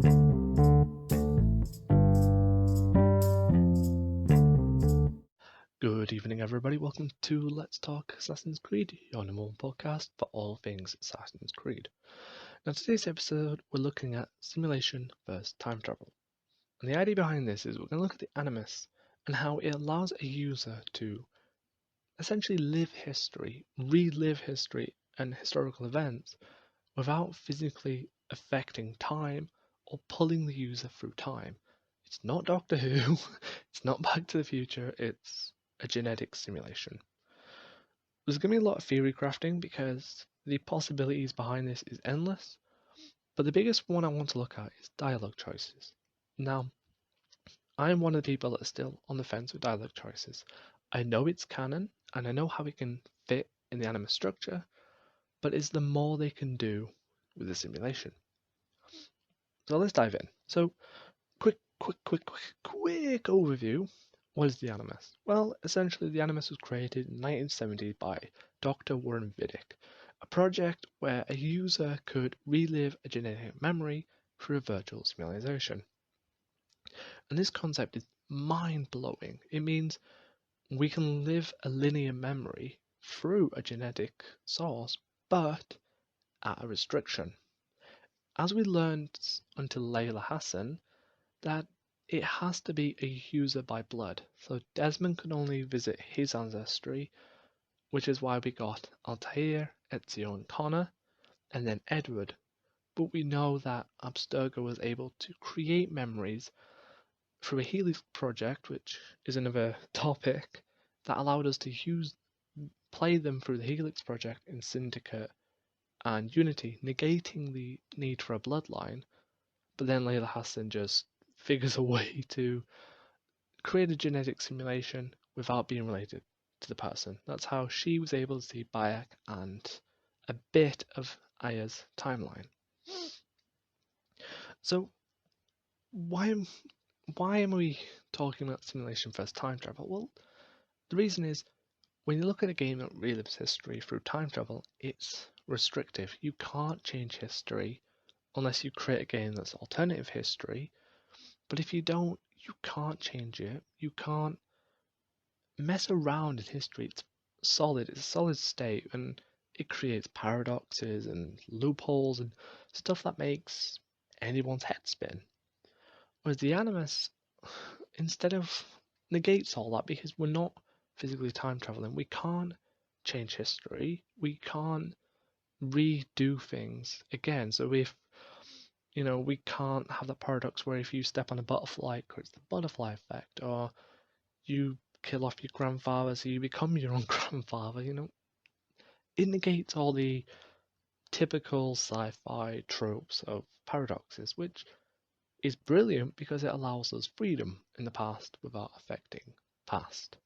Good evening, everybody. Welcome to Let's Talk Assassin's Creed, your number one podcast for all things Assassin's Creed. Now, today's episode, we're looking at simulation versus time travel. And the idea behind this is we're going to look at the Animus and how it allows a user to essentially live history, relive history and historical events without physically affecting time or pulling the user through time. It's not Doctor Who, it's not Back to the Future, it's a genetic simulation. There's going to be a lot of theory crafting because the possibilities behind this is endless, but the biggest one I want to look at is dialogue choices. Now, I'm one of the people that are still on the fence with dialogue choices. I know it's canon, and I know how it can fit in the Animus structure, but is there more they can do with the simulation? So let's dive in. So, quick overview. What is the Animus? Well, essentially the Animus was created in 1970 by Dr. Warren Vidic, a project where a user could relive a genetic memory through a virtual simulation. And this concept is mind-blowing. It means we can live a linear memory through a genetic source, but at a restriction. As we learned until Layla Hassan, that it has to be a user by blood. So Desmond can only visit his ancestry, which is why we got Altair, Ezio and Connor, and then Edward. But we know that Abstergo was able to create memories through a Helix project, which is another topic, that allowed us to play them through the Helix project in Syndicate and Unity, negating the need for a bloodline. But then Layla Hassan just figures a way to create a genetic simulation without being related to the person. That's how she was able to see Bayek and a bit of Aya's timeline. So why am we talking about simulation versus time travel? Well, the reason is when you look at a game that relives history through time travel, it's restrictive. You can't change history unless you create a game that's alternative history. But if you don't, you can't change it. You can't mess around in history. It's solid. It's a solid state, and it creates paradoxes and loopholes and stuff that makes anyone's head spin. Whereas the Animus, instead of negates all that because we're not physically time traveling. We can't change history. We can't redo things again. So if we can't have that paradox where if you step on a butterfly, it creates the butterfly effect, or you kill off your grandfather so you become your own grandfather. It negates all the typical sci-fi tropes of paradoxes, which is brilliant because it allows us freedom in the past without affecting past.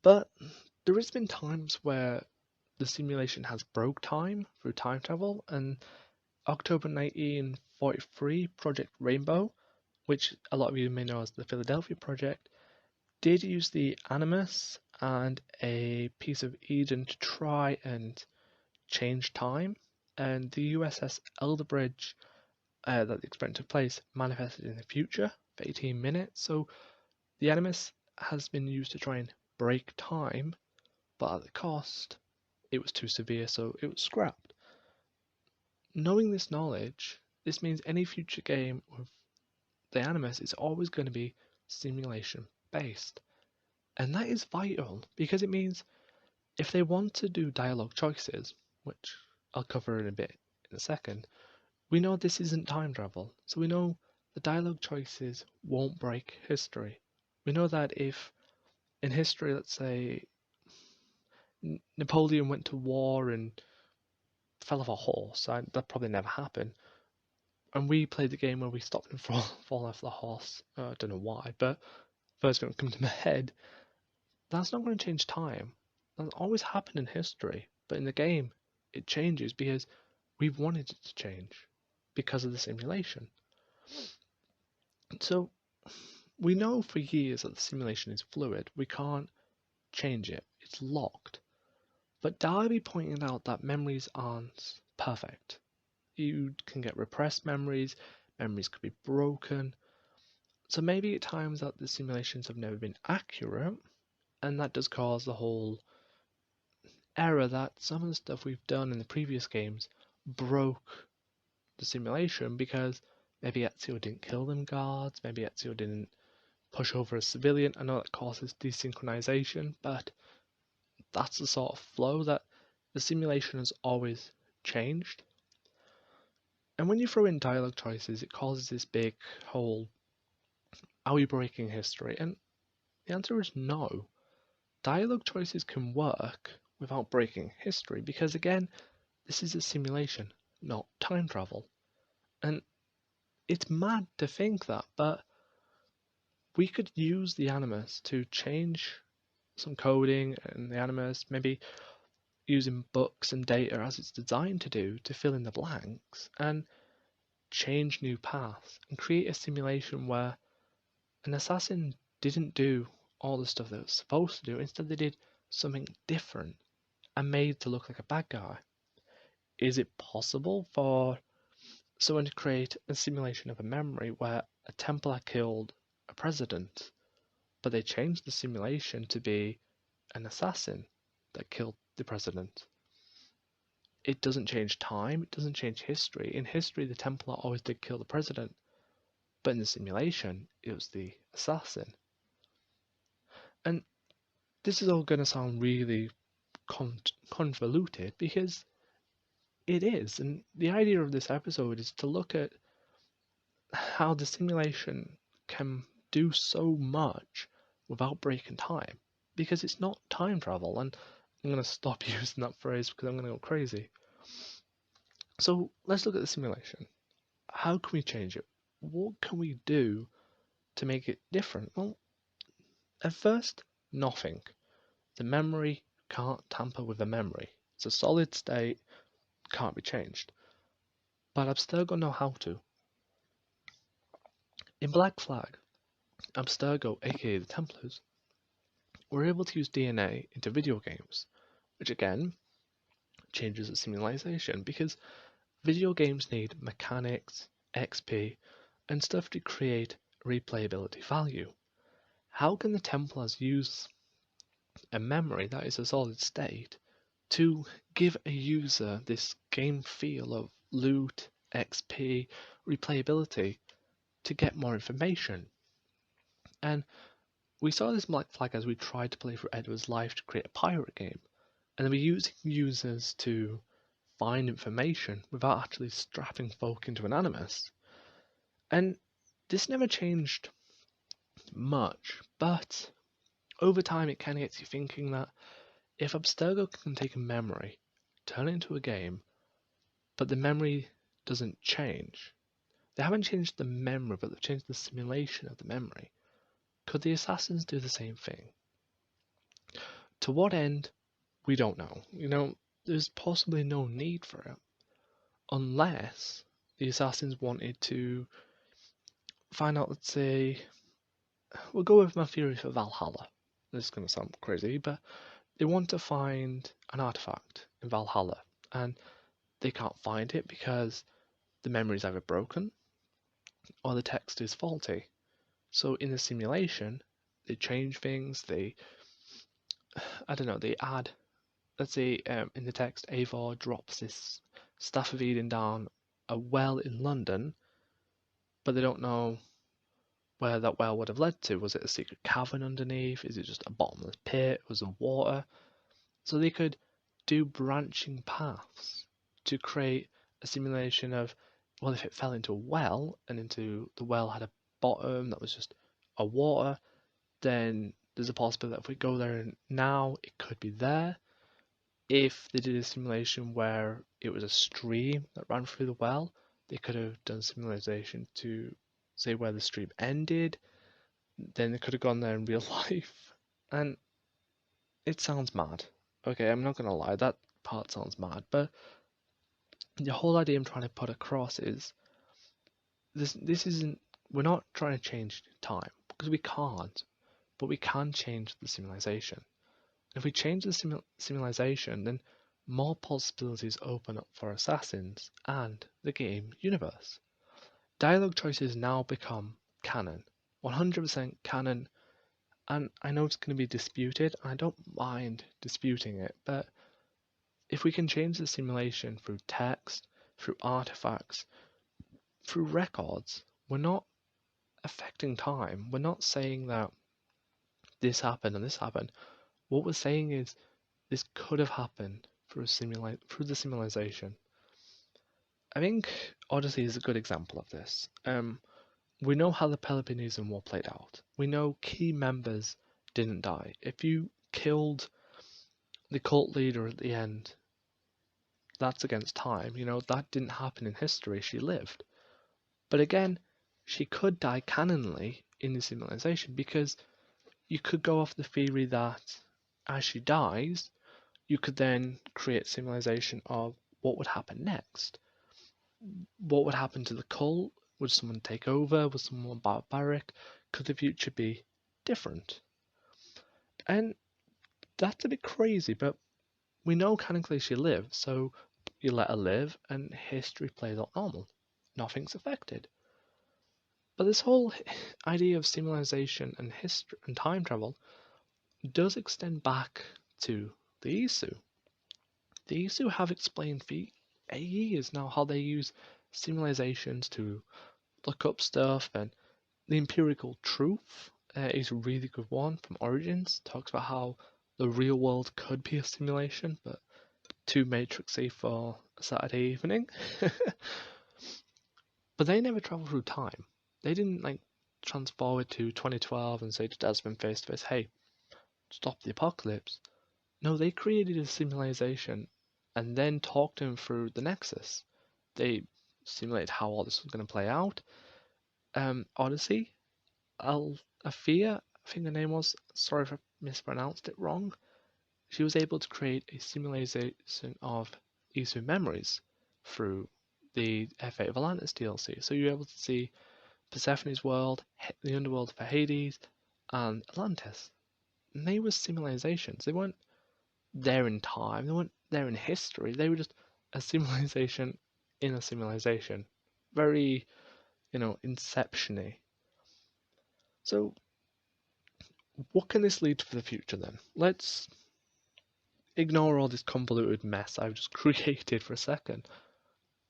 But there has been times where the simulation has broke time through time travel, and October 1943, Project Rainbow, which a lot of you may know as the Philadelphia Project, did use the Animus and a piece of Eden to try and change time, and the USS Elderbridge that the experiment took place manifested in the future for 18 minutes. So the Animus has been used to try and break time, but at the cost, it was too severe, so it was scrapped. Knowing this knowledge, this means any future game with the Animus is always going to be simulation based. And that is vital because it means if they want to do dialogue choices, which I'll cover in a bit in a second, we know this isn't time travel. So we know the dialogue choices won't break history. We know that if in history, let's say, Napoleon went to war and fell off a horse, that probably never happened. And we played the game where we stopped him from falling off the horse. I don't know why, but first going to come to my head. That's not going to change time. That's always happened in history, but in the game, it changes because we've wanted it to change because of the simulation. So we know for years that the simulation is fluid. We can't change it. It's locked. But Darby pointed out that memories aren't perfect. You can get repressed memories, memories could be broken. So maybe at times that the simulations have never been accurate, and that does cause the whole error that some of the stuff we've done in the previous games broke the simulation because maybe Ezio didn't kill them guards, maybe Ezio didn't push over a civilian. I know that causes desynchronization, but that's the sort of flow that the simulation has always changed. And when you throw in dialogue choices, it causes this big whole, are we breaking history? And the answer is no. Dialogue choices can work without breaking history because, again, this is a simulation, not time travel. And it's mad to think that, but we could use the Animus to change some coding in the Animus, maybe using books and data as it's designed to do to fill in the blanks and change new paths and create a simulation where an assassin didn't do all the stuff they were supposed to do. Instead, they did something different and made to look like a bad guy. Is it possible for someone to create a simulation of a memory where a Templar killed a president, but they changed the simulation to be an assassin that killed the president? It doesn't change time, it doesn't change history. In history, the Templar always did kill the president, but in the simulation, it was the assassin. And this is all going to sound really convoluted because it is. And the idea of this episode is to look at how the simulation can do so much without breaking time. Because it's not time travel. And I'm going to stop using that phrase because I'm going to go crazy. So let's look at the simulation. How can we change it? What can we do to make it different? Well, at first, nothing. The memory can't tamper with the memory. It's a solid state, can't be changed. But Abstergo know how to. In Black Flag, Abstergo, aka the Templars, were able to use DNA into video games, which again changes the simulation because video games need mechanics, XP, and stuff to create replayability value. How can the Templars use a memory that is a solid state to give a user this game feel of loot, XP, replayability to get more information? And we saw this Black Flag as we tried to play through Edward's life to create a pirate game, and then we're using users to find information without actually strapping folk into an Animus. And this never changed much, but over time it kind of gets you thinking that if Abstergo can take a memory, turn it into a game, but the memory doesn't change. They haven't changed the memory, but they've changed the simulation of the memory. Could the assassins do the same thing? To what end? We don't know. There's possibly no need for it. Unless the assassins wanted to find out, let's say, we'll go with my theory for Valhalla. This is going to sound crazy, but they want to find an artifact in Valhalla, and they can't find it because the memory is either broken or the text is faulty. So in the simulation, they change things, they add, let's say in the text, Eivor drops this Staff of Eden down a well in London, but they don't know where that well would have led to. Was it a secret cavern underneath? Is it just a bottomless pit? Was it water? So they could do branching paths to create a simulation of, well, if it fell into a well and into the well had a bottom that was just a water, then there's a possibility that if we go there now, it could be there. If they did a simulation where it was a stream that ran through the well, they could have done simulation to say where the stream ended. Then they could have gone there in real life. And it sounds mad. Okay, I'm not gonna lie, that part sounds mad, but the whole idea I'm trying to put across is this isn't, we're not trying to change time because we can't, but we can change the simulation. If we change the simulation, then more possibilities open up for assassins and the game universe. Dialogue choices now become canon, 100% canon, and I know it's going to be disputed, and I don't mind disputing it, but if we can change the simulation through text, through artifacts, through records, we're not affecting time. We're not saying that this happened and this happened. What we're saying is this could have happened through the simulation. I think Odyssey is a good example of this. We know how the Peloponnesian War played out. We know key members didn't die. If you killed the cult leader at the end, that's against time. That didn't happen in history. She lived. But again, she could die canonly in the simulation because you could go off the theory that as she dies, you could then create simulation of what would happen next. What would happen to the cult? Would someone take over? Was someone barbaric? Could the future be different? And that's a bit crazy, but we know canonically she lived, so you let her live and history plays out normal. Nothing's affected. But this whole idea of simulation and history and time travel does extend back to the Isu. The Isu have explained for years now how they use simulations to look up stuff, and the empirical truth is a really good one from Origins. Talks about how the real world could be a simulation, but too matrixy for a Saturday evening. But they never travel through time. They didn't transform forward to 2012 and say to Desmond face to face, "Hey, stop the apocalypse." No, they created a simulation and then talked him through the Nexus. They simulated how all this was going to play out. Odyssey, Althea, I think the name was, sorry if I mispronounced it wrong, she was able to create a simulation of Isu memories through the F8 of Atlantis DLC. So you're able to see Persephone's world, the underworld for Hades, and Atlantis. And they were simulations. They weren't there in time. They weren't there in history. They were just a simulation in a simulation. Very, inception-y. So, what can this lead to for the future then? Let's ignore all this convoluted mess I've just created for a second,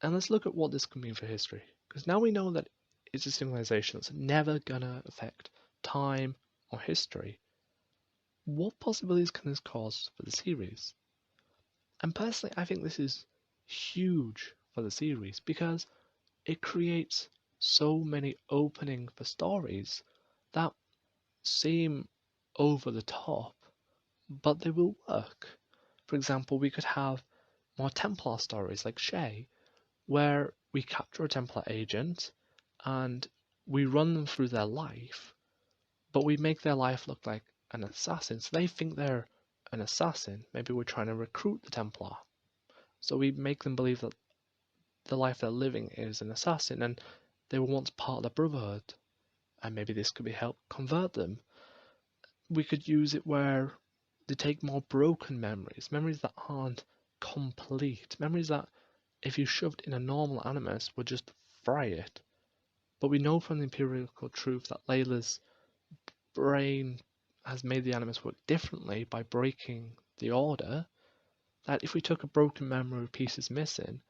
and let's look at what this could mean for history. Because now we know that it's a simulation that's never gonna affect time or history. What possibilities can this cause for the series? And personally, I think this is huge for the series because it creates so many openings for stories that seem over the top, but they will work. For example, we could have more Templar stories like Shay, where we capture a Templar agent and we run them through their life, but we make their life look like an assassin. So they think they're an assassin. Maybe we're trying to recruit the Templar. So we make them believe that the life they're living is an assassin and they were once part of the Brotherhood. And maybe this could be help convert them. We could use it where they take more broken memories, memories that aren't complete, memories that if you shoved in a normal Animus would just fry it. But we know from the empirical truth that Layla's brain has made the Animus work differently by breaking the order, that if we took a broken memory with pieces missing,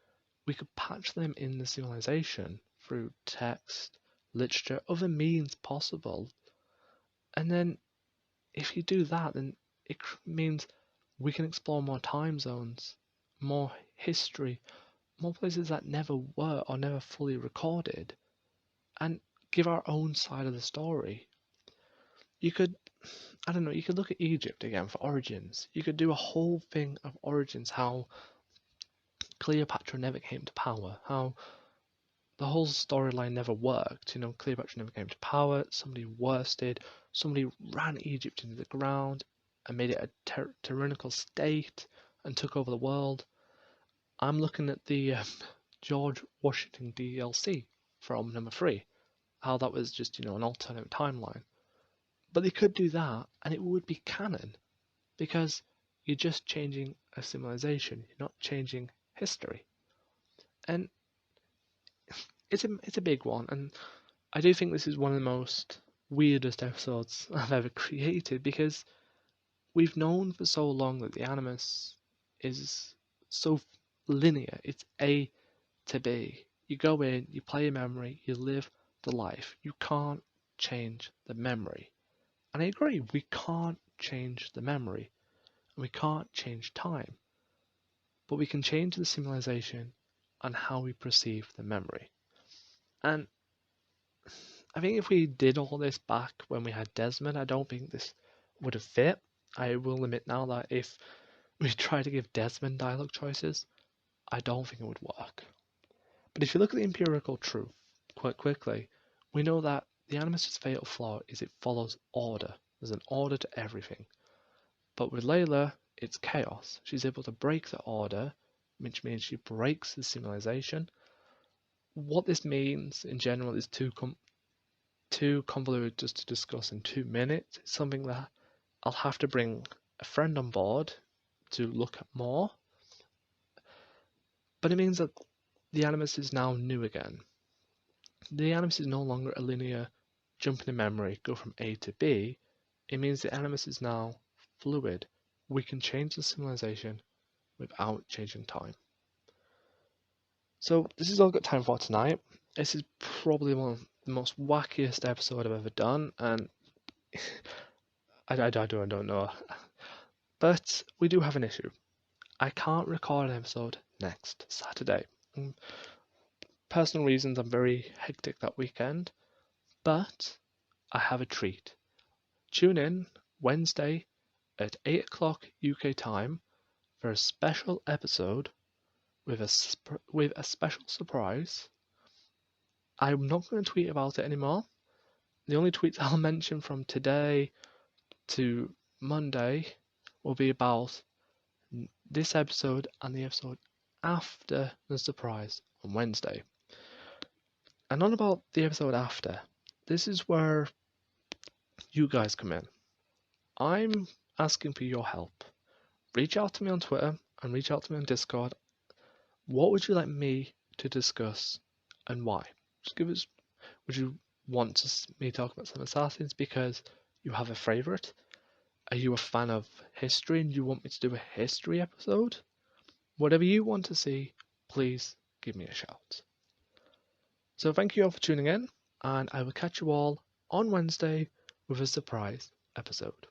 we could patch them in the simulation through text, literature, other means possible. And then if you do that, then it means we can explore more time zones, more history, more places that never were or never fully recorded, and give our own side of the story. You could, I don't know, you could look at Egypt again for Origins. You could do a whole thing of Origins, how Cleopatra never came to power, how the whole storyline never worked. Cleopatra never came to power, somebody worsted, somebody ran Egypt into the ground and made it a tyrannical state and took over the world. I'm looking at the George Washington DLC from number 3, how that was just, an alternate timeline. But they could do that and it would be canon because, You're just changing a civilization. You're not changing history. And it's a big one, and I do think this is one of the most weirdest episodes I've ever created because we've known for so long that the Animus is so linear. It's A to B. You go in, you play a memory, you live the life. You can't change the memory. And I agree, we can't change the memory, and we can't change time, but we can change the civilization and how we perceive the memory. And I think if we did all this back when we had Desmond, I don't think this would have fit. I will admit now that if we try to give Desmond dialogue choices, I don't think it would work. But if you look at the empirical truth quite quickly, we know that the Animus' fatal flaw is it follows order. There's an order to everything. But with Layla, it's chaos. She's able to break the order, which means she breaks the simulation. What this means in general is too convoluted just to discuss in 2 minutes. It's something that I'll have to bring a friend on board to look at more. But it means that the Animus is now new again. The Animus is no longer a linear jump in memory, go from A to B. It means the Animus is now fluid. We can change the civilization without changing time. So this is all I've got time for tonight. This is probably one of the most wackiest episode I've ever done, and I don't know. But we do have an issue. I can't record an episode next Saturday. Personal reasons, I'm very hectic that weekend, but I have a treat. Tune in Wednesday at 8 o'clock UK time for a special episode with a special surprise. I'm not going to tweet about it anymore. The only tweets I'll mention from today to Monday will be about this episode and the episode after the surprise on Wednesday. And on about the episode after, this is where you guys come in. I'm asking for your help. Reach out to me on Twitter and reach out to me on Discord. What would you like me to discuss and why? Just give us. Would you want me to talk about some assassins because you have a favourite? Are you a fan of history and you want me to do a history episode? Whatever you want to see, please give me a shout. So thank you all for tuning in, and I will catch you all on Wednesday with a surprise episode.